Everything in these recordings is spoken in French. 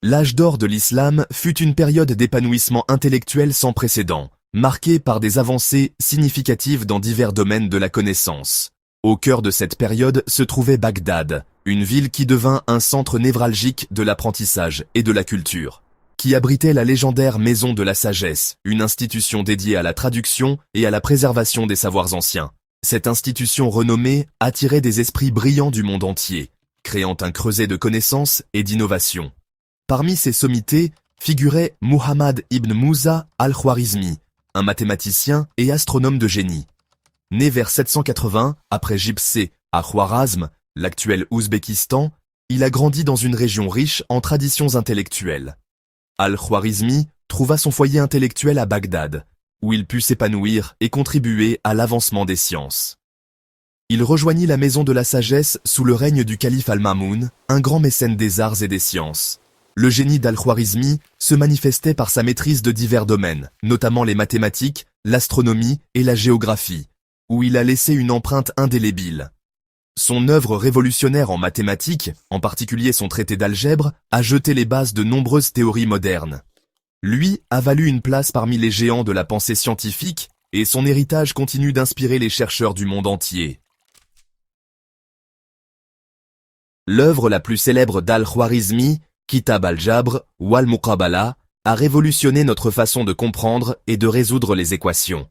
L'âge d'or de l'islam fut une période d'épanouissement intellectuel sans précédent, marquée par des avancées significatives dans divers domaines de la connaissance. Au cœur de cette période se trouvait Bagdad, une ville qui devint un centre névralgique de l'apprentissage et de la culture, qui abritait la légendaire Maison de la Sagesse, une institution dédiée à la traduction et à la préservation des savoirs anciens. Cette institution renommée attirait des esprits brillants du monde entier, créant un creuset de connaissances et d'innovation. Parmi ses sommités figurait Muhammad ibn Musa al-Khwarizmi, un mathématicien et astronome de génie. Né vers 780, après Gypsé, à Khwarazm, l'actuel Ouzbékistan, il a grandi dans une région riche en traditions intellectuelles. Al-Khwarizmi trouva son foyer intellectuel à Bagdad, où il put s'épanouir et contribuer à l'avancement des sciences. Il rejoignit la Maison de la Sagesse sous le règne du calife Al-Mamoun, un grand mécène des arts et des sciences. Le génie d'Al-Khwarizmi se manifestait par sa maîtrise de divers domaines, notamment les mathématiques, l'astronomie et la géographie, où il a laissé une empreinte indélébile. Son œuvre révolutionnaire en mathématiques, en particulier son traité d'algèbre, a jeté les bases de nombreuses théories modernes. Lui a valu une place parmi les géants de la pensée scientifique, et son héritage continue d'inspirer les chercheurs du monde entier. L'œuvre la plus célèbre d'Al-Khwarizmi, Kitab al-Jabr ou al-Muqabala, a révolutionné notre façon de comprendre et de résoudre les équations.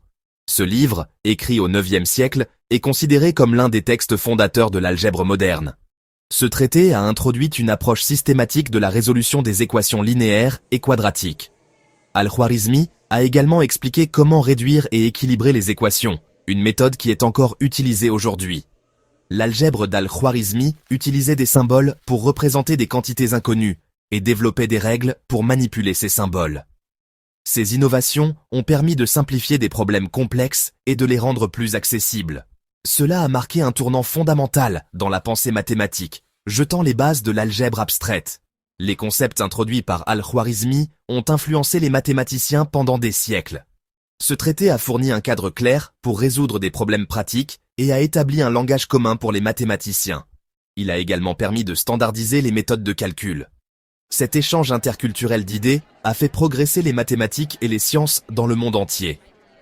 Ce livre, écrit au IXe siècle, est considéré comme l'un des textes fondateurs de l'algèbre moderne. Ce traité a introduit une approche systématique de la résolution des équations linéaires et quadratiques. Al-Khwarizmi a également expliqué comment réduire et équilibrer les équations, une méthode qui est encore utilisée aujourd'hui. L'algèbre d'Al-Khwarizmi utilisait des symboles pour représenter des quantités inconnues et développait des règles pour manipuler ces symboles. Ces innovations ont permis de simplifier des problèmes complexes et de les rendre plus accessibles. Cela a marqué un tournant fondamental dans la pensée mathématique, jetant les bases de l'algèbre abstraite. Les concepts introduits par Al-Khwarizmi ont influencé les mathématiciens pendant des siècles. Ce traité a fourni un cadre clair pour résoudre des problèmes pratiques et a établi un langage commun pour les mathématiciens. Il a également permis de standardiser les méthodes de calcul. Cet échange interculturel d'idées a fait progresser les mathématiques et les sciences dans le monde entier.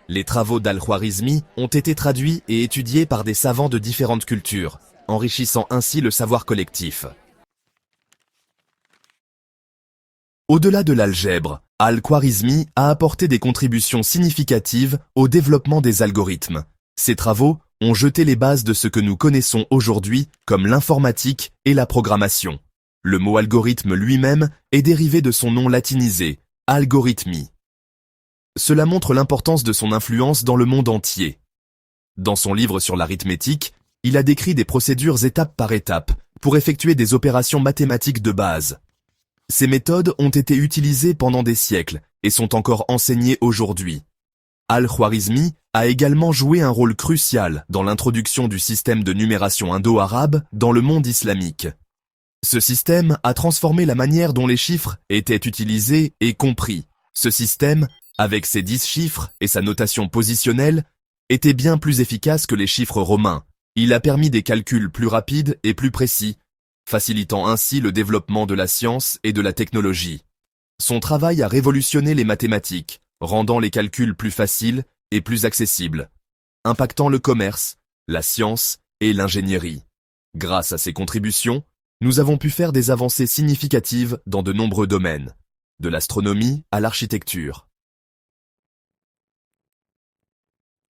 Les travaux d'Al-Khwarizmi ont été traduits et étudiés par des savants de différentes cultures, enrichissant ainsi le savoir collectif. Au-delà de l'algèbre, Al-Khwarizmi a apporté des contributions significatives au développement des algorithmes. Ses travaux ont jeté les bases de ce que nous connaissons aujourd'hui comme l'informatique et la programmation. Le mot algorithme lui-même est dérivé de son nom latinisé, algorithmi. Cela montre l'importance de son influence dans le monde entier. Dans son livre sur l'arithmétique, il a décrit des procédures étape par étape pour effectuer des opérations mathématiques de base. Ces méthodes ont été utilisées pendant des siècles et sont encore enseignées aujourd'hui. Al-Khwarizmi a également joué un rôle crucial dans l'introduction du système de numération indo-arabe dans le monde islamique. Ce système a transformé la manière dont les chiffres étaient utilisés et compris. Ce système, avec ses 10 chiffres et sa notation positionnelle, était bien plus efficace que les chiffres romains. Il a permis des calculs plus rapides et plus précis, facilitant ainsi le développement de la science et de la technologie. Son travail a révolutionné les mathématiques, rendant les calculs plus faciles et plus accessibles, impactant le commerce, la science et l'ingénierie. Grâce à ses contributions, nous avons pu faire des avancées significatives dans de nombreux domaines, de l'astronomie à l'architecture.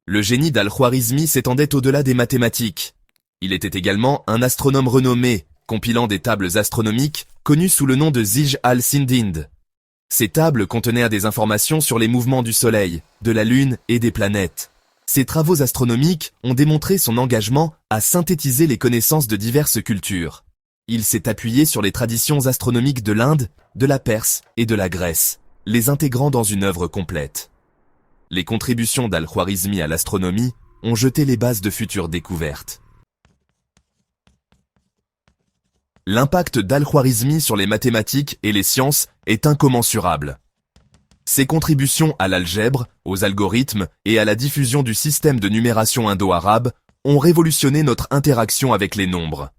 Le génie d'Al-Khwarizmi s'étendait au-delà des mathématiques. Il était également un astronome renommé, compilant des tables astronomiques connues sous le nom de Zij al-Sindind. Ces tables contenaient des informations sur les mouvements du Soleil, de la Lune et des planètes. Ses travaux astronomiques ont démontré son engagement à synthétiser les connaissances de diverses cultures. Il s'est appuyé sur les traditions astronomiques de l'Inde, de la Perse et de la Grèce, les intégrant dans une œuvre complète. Les contributions d'Al-Khwarizmi à l'astronomie ont jeté les bases de futures découvertes. L'impact d'Al-Khwarizmi sur les mathématiques et les sciences est incommensurable. Ses contributions à l'algèbre, aux algorithmes et à la diffusion du système de numération indo-arabe ont révolutionné notre interaction avec les nombres.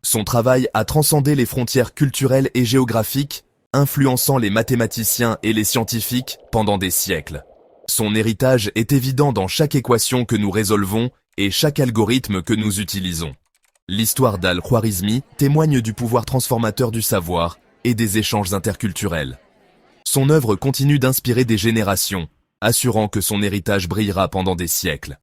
Son travail a transcendé les frontières culturelles et géographiques, influençant les mathématiciens et les scientifiques pendant des siècles. Son héritage est évident dans chaque équation que nous résolvons et chaque algorithme que nous utilisons. L'histoire d'Al-Khwarizmi témoigne du pouvoir transformateur du savoir et des échanges interculturels. Son œuvre continue d'inspirer des générations, assurant que son héritage brillera pendant des siècles.